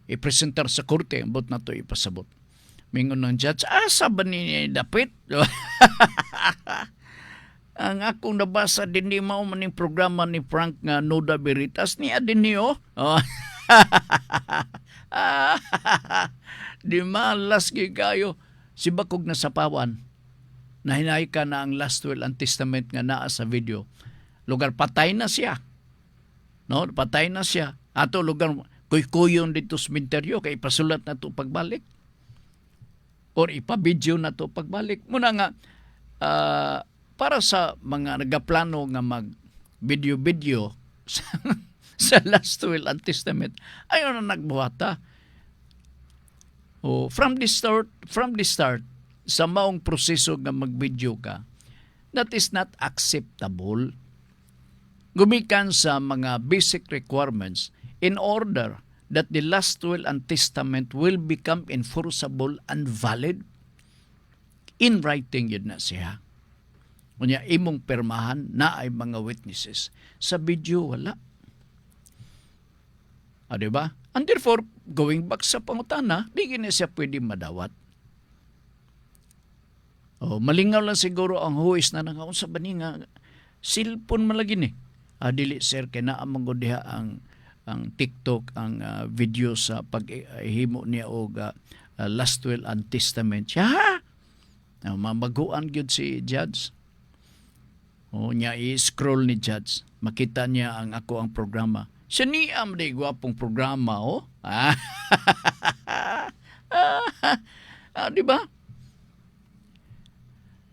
I-presentar sa korte ambot na to ipasabot. Mingon ng judge, asa ba ni dapit? Ang akong nabasa din ni mao maning programa ni Frank nga Nuda Veritas ni adin niyo. Di malas gyud kayo si bakog na sapawan. Nahinay ka na ang last will and testament nga naa sa video. Lugar patay na siya. No, patay na siya. Ato lugar kuy-kuyon dito sa sementeryo kay ipasulat na to pagbalik. Or ipa-video na to pagbalik. Muna nga para sa mga nagaplano nga mag video sa last will and testament, ayon na nagbuhata. From the start, sa maong proseso nga mag-video ka, that is not acceptable. Gumikan sa mga basic requirements in order that the last will and testament will become enforceable and valid. In writing yun na siya. Kunya imong permahan na ay mga witnesses. Sa video, wala. Diba? And therefore, going back sa pangutana, di na siya pwede madawat. Malingaw lang siguro ang huwis na nangaon sa baninga. Silpon malagi ni. Dili sir, kaya naamang diha ang TikTok, ang video sa paghimo niya o last will and testament. Siya, mamaguan gyud si Judge. Niya i-scroll ni Judge. Makita niya ang programa. Siya niyam na gwapong programa, di ba?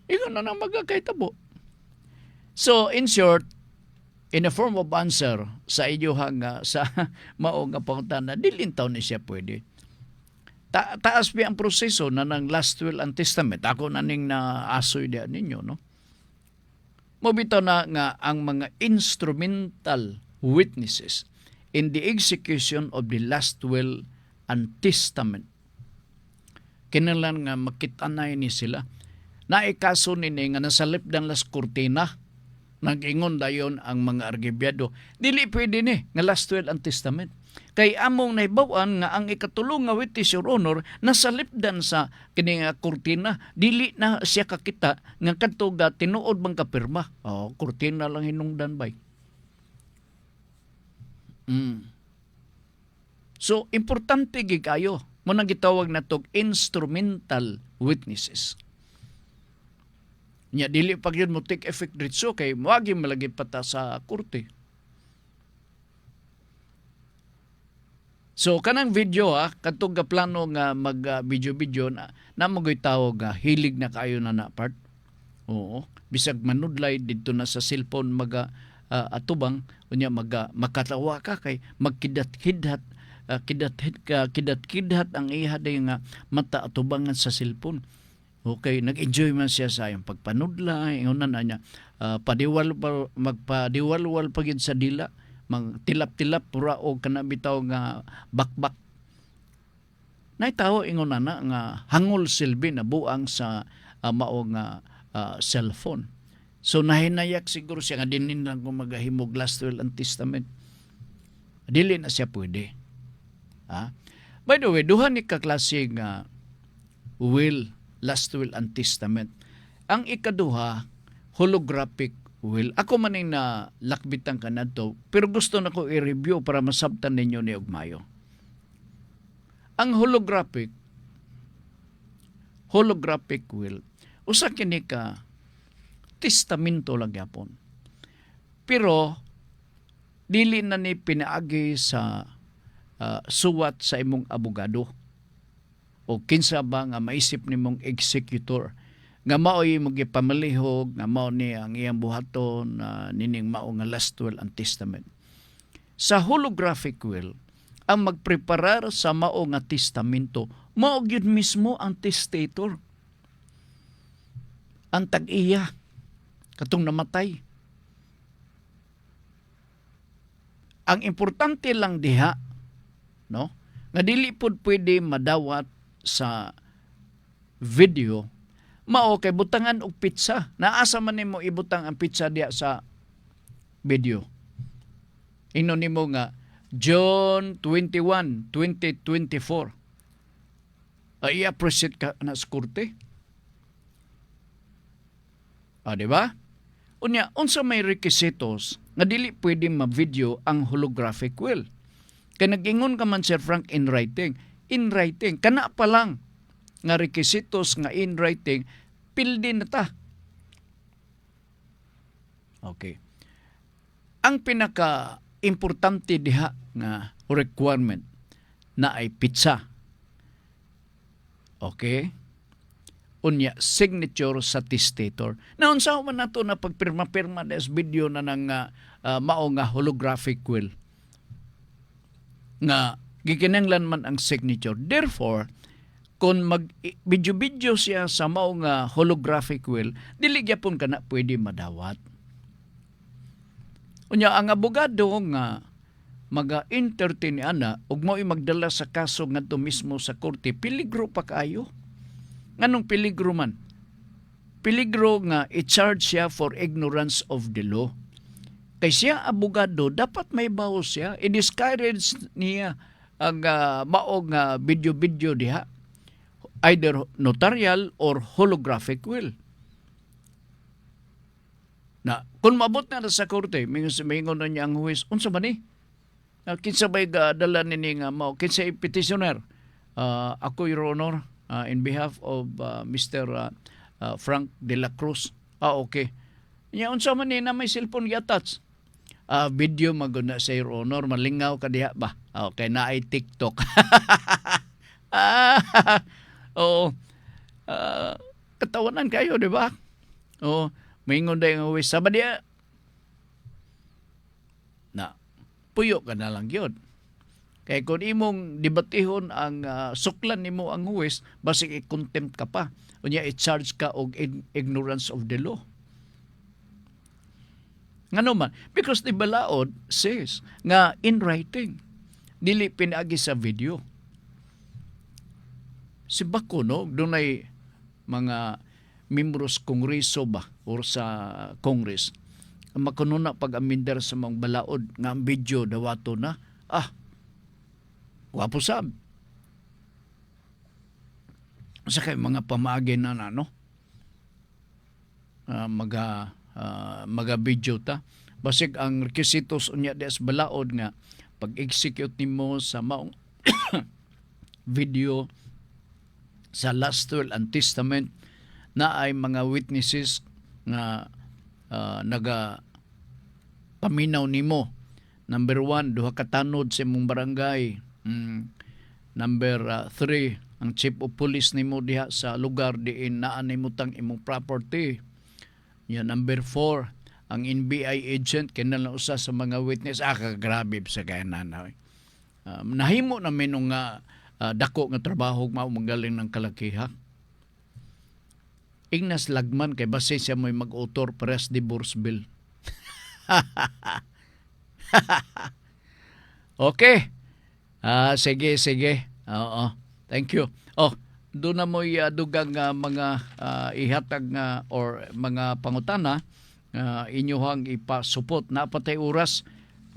Ikaw na nang magkakaitabo. So, in short, in a form of answer sa iyohang sa mao nga pangutana, dilintaw ni siya pwede. Taas pa ang proseso na ng last will and testament. Ako na ning naasoy diyan ninyo, no? Mabitaw na nga ang mga instrumental witnesses in the execution of the last will and testament. Kinalan nga makitanay ni sila. Naikaso ni nga nasalip dan las kurtina. Nag-ingon dayon ang mga argibyado. Dili pwede ni nga last will and testament. Kay among nahibawan nga ang ikatulong nga witness, Your Honor, nasalipdan sa kini nga kurtina, dili na siya kakita nga kadto tinuod bang kapirma. Kurtina lang hinungdan bay. So importante gid kayo mo nang gitawag na tog instrumental witnesses. Nya dili pag yun mo take effect dito kay moagi malagi pata sa korte. So kanang video kadtong plano nga mag video na magoy tawag hilig na kayo na part. Oo, bisag manudlay didto na sa cellphone atubang unya makatawa ka kay magkidat-kidat kidat-kidat ang iha day nga mata atubangan sa cellphone. Okay, nag-enjoy man siya sa yung pagpanudlay, ingon na niya magpadiwal-wal pagid sa dila. Tilap-tilap pura o kanabitaw nga bakbak. Naitaw ingon na nga hangol silbi na buang sa mao nga cellphone. So nahinayak siguro siya nga dinin lang kung magahimog last will and testament. Dili na siya pwede. By the way, duha ni kaklase nga will, last will and testament. Ang ikaduha, holographic will. Ako man na lakbitan ka na to, pero gusto na ko i-review para masabtan ninyo ni Ugmayo. Ang holographic will, usa kini ka testamento lang yapon. Pero dili na ni pinaagi sa suwat sa imong abogado o kinsa ba nga maisip nimong executor nga mao'y magipamalihog nga mao ni ang iyang buhaton nining mao nga last will and testament. Sa holographic will, ang magpreparar sa mao nga testamento mao gyud mismo ang testator, ang tag-iya katong namatay. Ang importante lang diha, no, nga dili pud pwede madawat sa video, mao kay butangan og pizza. Naasa man nimo ibutang ang pizza diya sa video. Ingnon nimo nga John 21, 2024. I-appreciate ka na sa korte. Di ba? Unya, unsa may requisitos nga dili pwede ma-video ang holographic will. Kaya nag-ingon ka man, Sir Frank, in writing. In writing, kana pa lang nga requisitos nga in writing, pildi na ta. Okay. Ang pinaka-importante diha nga requirement na ay pizza. Okay? Unya, signature sa testator. Naunsa man nato na pagpirma-pirma des video na ng mao nga holographic will. Nga, gikinanglan man ang signature. Therefore, kung mag-video-video siya sa mao nga holographic will, dili gyapon kana pwede madawat. Unya, ang abogado nga maga-entertain ana ug mo'y magdala sa kaso ngadto mismo sa korte, peligro pa kaayo. Nganong peligro man? Peligro nga i-charge siya for ignorance of the law. Kay siya abogado, dapat may bawas siya. I-discourage niya ang mao nga video-video diha, either notarial or holographic will. Na kung mabot na sa korte, mingon na niya ang huwis, unsa ba ni? Kinsa ba'y dala nini nga mao? Kinsa petitioner? Ako, Your Honor, in behalf of Mr. Frank de la Cruz. Okay. Nya unsa man ni na may cellphone gi-attach? Video maguna sa Your Honor, malingaw ka diha ba? Okay, na ay TikTok. Oo. Katawanan kayo, di ba? Oo. Maingon day nga huwis. Saba diya. Na, puyo ka na lang yun. Kaya kung imong debatihon ang suklan nimo ang huwis, basig i-contempt ka pa. Unya i-charge ka og ignorance of the law. Ngano man? Because the balaod says nga in writing, dili pinaagi sa video. Si Bako, no? Dunay mga membros kongreso ba or sa Congress makununa pag-amendar sa mga balaod nga ang video dawato na wapo sab sa kay mga pamaagi na no maga video ta basig ang requisitos unya des balaod nga pag-execute nimo sa maong video sa last will and testament na ay mga witnesses nga naga paminaw nimo. Number 1, duha ka tanod sa imong barangay. Number 3, ang chief of police nimo diha sa lugar diin naa nimo tang imong property. Number 4, ang NBI agent kinala usa sa mga witness. Grabe sa kaya nanay. Nahimo na minong dako nga trabaho mao magaling ng kalakiha. Ignas lagman kay base siya mo'y mag-autor press divorce bill. Okay. Sige. Oo. Thank you. Doon na mo'y dugang mga ihatag or mga pangutana inyohang ipasupot. Napatay oras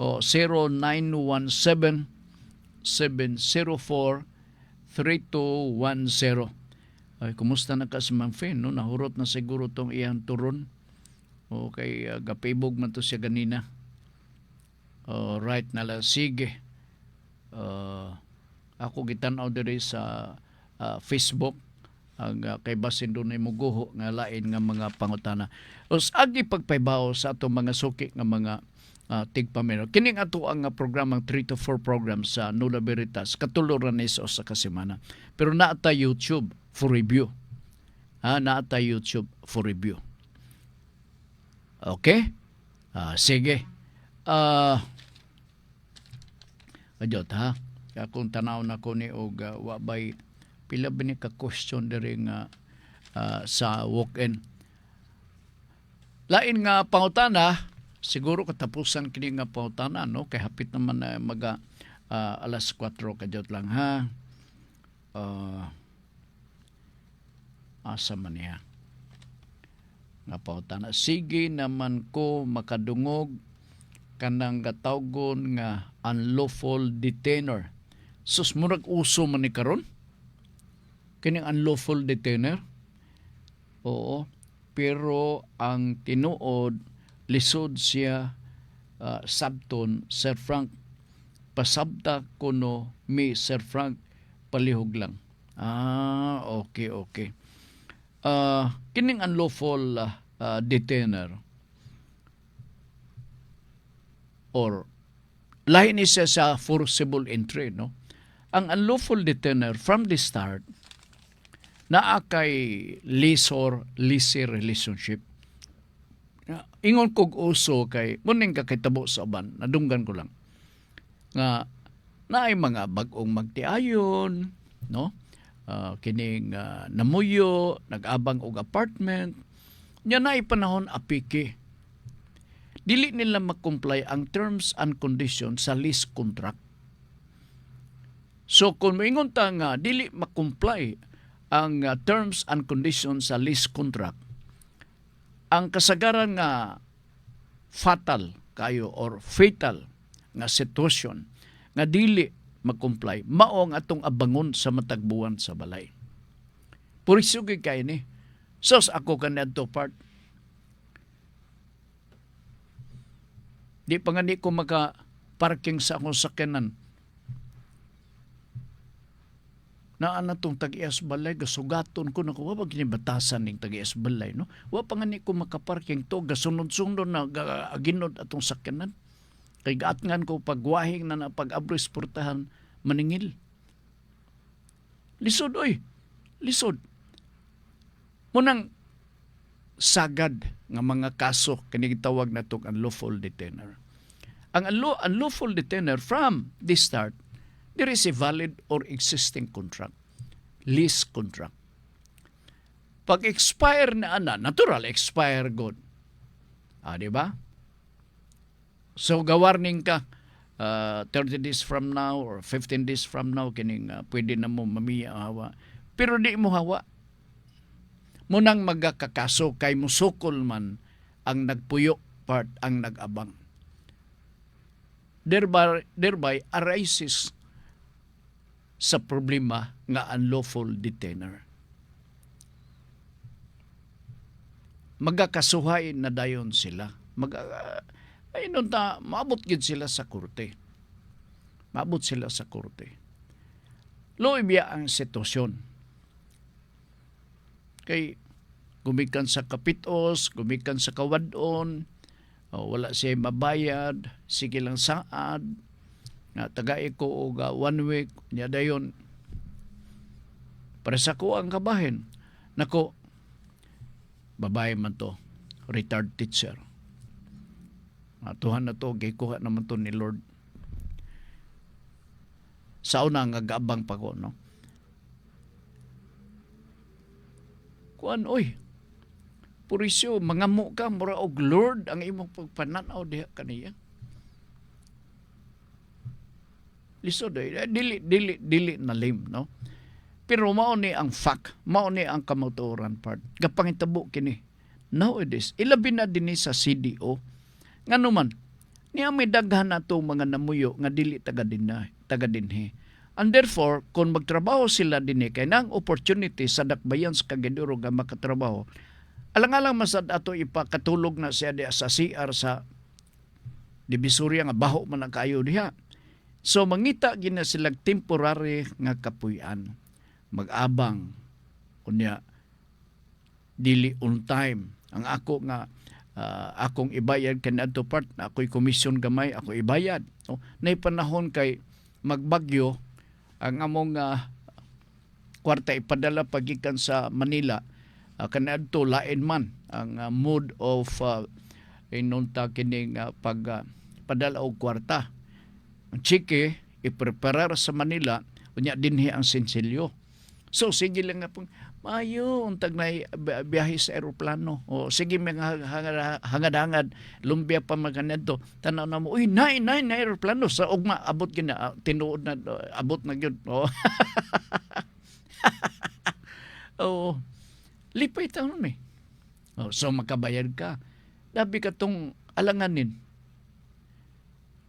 0917 704 3210. Ay, kumusta na ka si Ma'am Fen? No? Nahurot na siguro tong iyang turon. Okay, gapibog man to siya ganina. Right na lang. Sige. Ako gitanaw diri sa Facebook. Ang kay basin doon ay muguho nga lain nga mga pangutana. Os agi pagpaybaw sa atong mga suki nga mga tigpamero. Kining ato ang programang 3 to 4 programs sa Nuda Veritas. Katuluran ni sa kasimana. Pero naata YouTube for review. Naata YouTube for review. Okay? Sige. Adjot ha. Kung tanaw na ko ni og wabay pila ba ni ka question diri nga sa walk-in. Lain nga pangutana, siguro katapusan kini nga pangutana no kay hapit naman na alas 4 kadjot lang ha. asa man niya. Nga pangutana, sige naman ko makadungog kanang katawgon nga unlawful detainer. Sus, murag uso man ni karon? Kining unlawful detainer? Oo. Pero ang tinuod, lisod siya sabton, Sir Frank, pasabta ko no mi Sir Frank palihog lang. Okay. Kining unlawful detainer or lahi ni siya sa forcible entry, no? Ang unlawful detainer from the start naa kay lease relationship. Ingon kog uso kay muning kakitabo sa uban, nadunggan ko lang nga naay mga bag-ong magtiayon, no? Kining namuyo, nag-abang og apartment, nya naay panahon apiki. Dili nila mag-comply ang terms and conditions sa lease contract. So kung maingon ta nga dili mag-comply ang terms and conditions sa lease contract, ang kasagaran nga fatal kayo or fatal nga sitwasyon nga dili mag-comply, mao ang atong abangon sa matagbuan sa balay. Purisugay kay ni. Sos ako kanadto part. Di pa nga ni ko maka-parking sa akong sakyanan. Naana tong tag-ias balay, gasugaton ko na ko, wapag kinibatasan ng tag-ias balay, no? Wapag nga ni ko makaparking to, gasunod-sunod na ginod atong sakyanan. Kay gaatngan ko pagwahing na pag-abris portahan maningil. Lisod, oy! Lisod. Munang sagad nga mga kaso kinigtawag na itong unlawful detainer. Ang unlawful detainer from the start, there is a valid or existing contract, lease contract. Pag expire na natural expire good. Di ba? So gawarning ka 30 days from now or 15 days from now kining pwede na mo mamiya hawa. Pero di mo hawa. Munang magkakaso kay musukol man ang nagpuyo part ang nagabang. Thereby arises sa problema nga unlawful detainer. Magkakasuhay na dayon sila. Maabot gid sila sa korte. Maabot sila sa korte. Loibya ang sitwasyon. Kay gumikan sa kapitos, gumikan sa kawadon, wala siya mabayad, sige lang saad, na tagay ko og 1 week, niya dayon. Para sa ko ang kabahin, nako, babae man to, retired teacher. Tuhan na to, gikuha naman to ni Lord. Sa una nga gabang pa ko, no? Kuan, oy, purisyo, mangamo ka, mura og Lord, ang imong pagpananaw diha kaniya. Lisod, dili na lim, no? Pero mao ni ang fact, mao ni ang kamotoran part. Kapangitabo kini. Nowadays, ilabi na din sa CDO, nga naman, niya may daghan na itong mga namuyo nga dili taga dinhi. And therefore, kung magtrabaho sila dinhi, kaya nang opportunity sa dakbayan sa Kagiduro nga makatrabaho, alang-alang masad ato ipakatulog na siya sa CR sa Divisoria nga baho man ang kayo diha. So, mangita gina silang temporary nga kapuyan. Mag-abang. Kunya, dili on time. Ang ako nga, akong ibayad kanadto part, ako'y komisyon gamay, ako ibayad. No? Nay panahon kay magbagyo, ang among kwarta ipadala pagikan sa Manila, kanadto lain man ang mode of inunta kining padala og kwarta. Ang chike ipreparar sa Manila unya dinhi ang sensilyo. So sige lang nga pong mayo untag na biyahe sa eroplano o sige mga hangad-hangad lumbia pa maganadto tanaw na mo uy nay eroplano sa ugma abot gina tinuod na abot na gyud oh. Oh lipay taon eh. So makabayad ka. Dabi ka tong alanganin.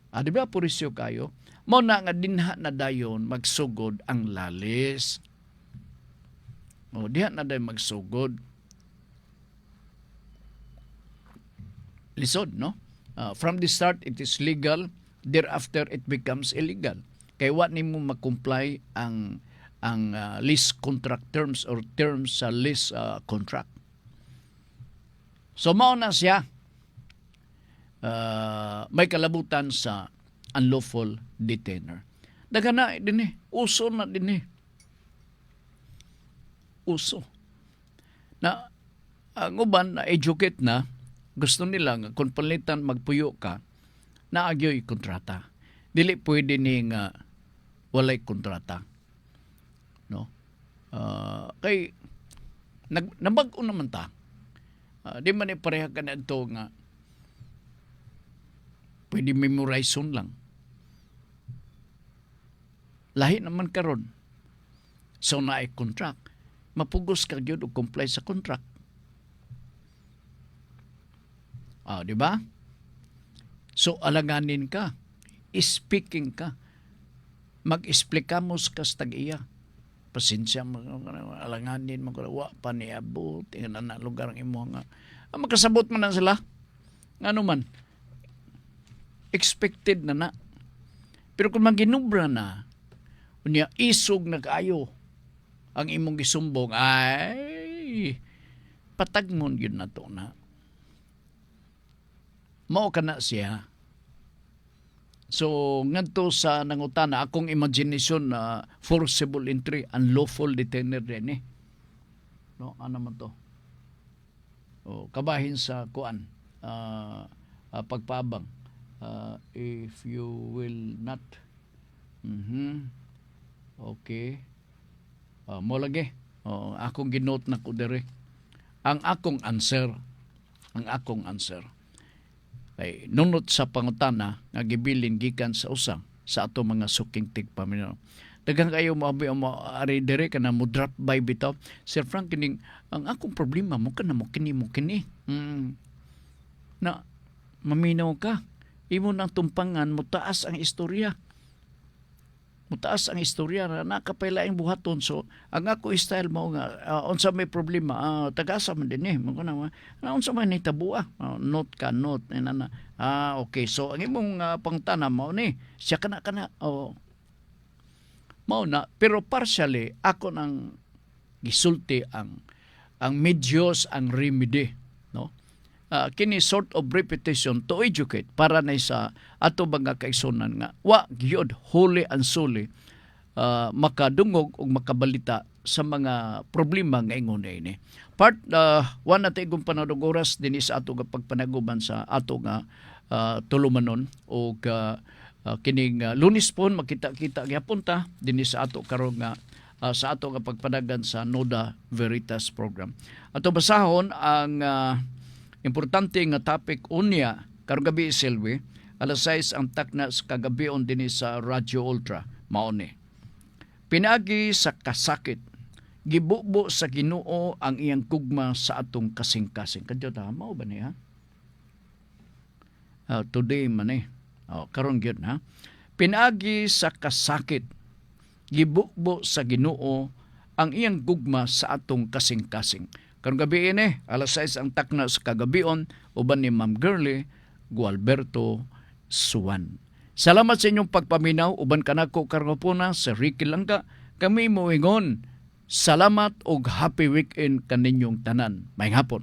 Di ba purisyo kayo? Mo na nga dinha na dayon magsugod ang lalis. Diha na dayon magsugod. Lisod, no? From the start, it is legal. Thereafter, it becomes illegal. Kaya wa nimo mag-comply ang lease contract terms or terms sa lease contract. So, mao na siya. May kalabutan sa unlawful detainer. Daga na din eh. Uso na din eh. Uso. Na ang uban na educate na, gusto nila nga kung palitan magpuyo ka, naagyo'y kontrata. Dili pwede ni nga walay kontrata. No? Kay nabag-o naman ta. Di man ipareha ka na ito nga pwede memorize lang. Lahi naman karon. So na ay contract. Mapugos ka gyud og comply sa contract. Di ba? So alanganin ka. Speaking ka. Mag-explicamos ka sa tag-iya. Pasensya mo, alanganin mo, wa pa niabot, tingnan na lugar ang imo nga. Makasabot man na sila. Ano man, expected na. Pero kung maginubra na, unya isog na kaayo ang imong gisumbong, ay, patagnon yun na to na. Mao ka na siya. So, ngadto sa nangutana, akong imagination na forcible entry, unlawful detainer din eh. No, ano man to? Kabahin sa kuan, pagpabang. If you will not, okay. Mo lagi. Akong ginote na ko dire. Ang akong answer. Ay nunot sa pangutana nga gibilin gikan sa usang sa ato mga suking tigpaminaw. Daghang kayo ari dire kana mo drop by bitaw. Sir Frank kining ang akong problema mo kana mo kini. Na maminaw ka. Imo nang tumpangan mo taas ang istorya. Mutaas ang istorya na nakapailaing buhaton. So, ang ako style mo nga, unsa may problema, tagasa man din eh. Unsa may naitabua? Note. Okay. So, ang imong pangtana mo ni, siya kana. Mao na, pero partially, ako nang gisulti ang medyos, ang remedy. No? Kini sort of repetition to educate para na sa ato mga kaigsunan nga wa gyud wholly and solely makadungog o makabalita sa mga problema nga ingon ini. Part one na tayo panadog oras din sa ato nga pagpanaguban sa ato nga tulumanon o kining Lunes po makita-kita gyapon ta din sa ato karon nga sa ato nga pagpanagan sa Noda Veritas program. Ato basahon ang importante nga topic unya karong gabi Silvi, alas 6 ang takna sa kagabion dinhi sa Radio Ultra mao ni. Pinagi sa kasakit, gibubo sa Ginoo ang iyang gugma sa atong kasing-kasing. Kadyo ta mao ba niya? Today man eh. Karon gyud ha. Pinagi sa kasakit, gibubo sa Ginoo ang iyang gugma sa atong kasing-kasing. Karong gabi ini, alas 6 ang takna sa kagabion, uban ni Ma'am Girlie Gualberto Suwan. Salamat sa inyong pagpaminaw, uban kanako kargopuna sa Ricky Langga. Kami moingon, salamat og happy weekend kaninyong tanan. Maayong hapon.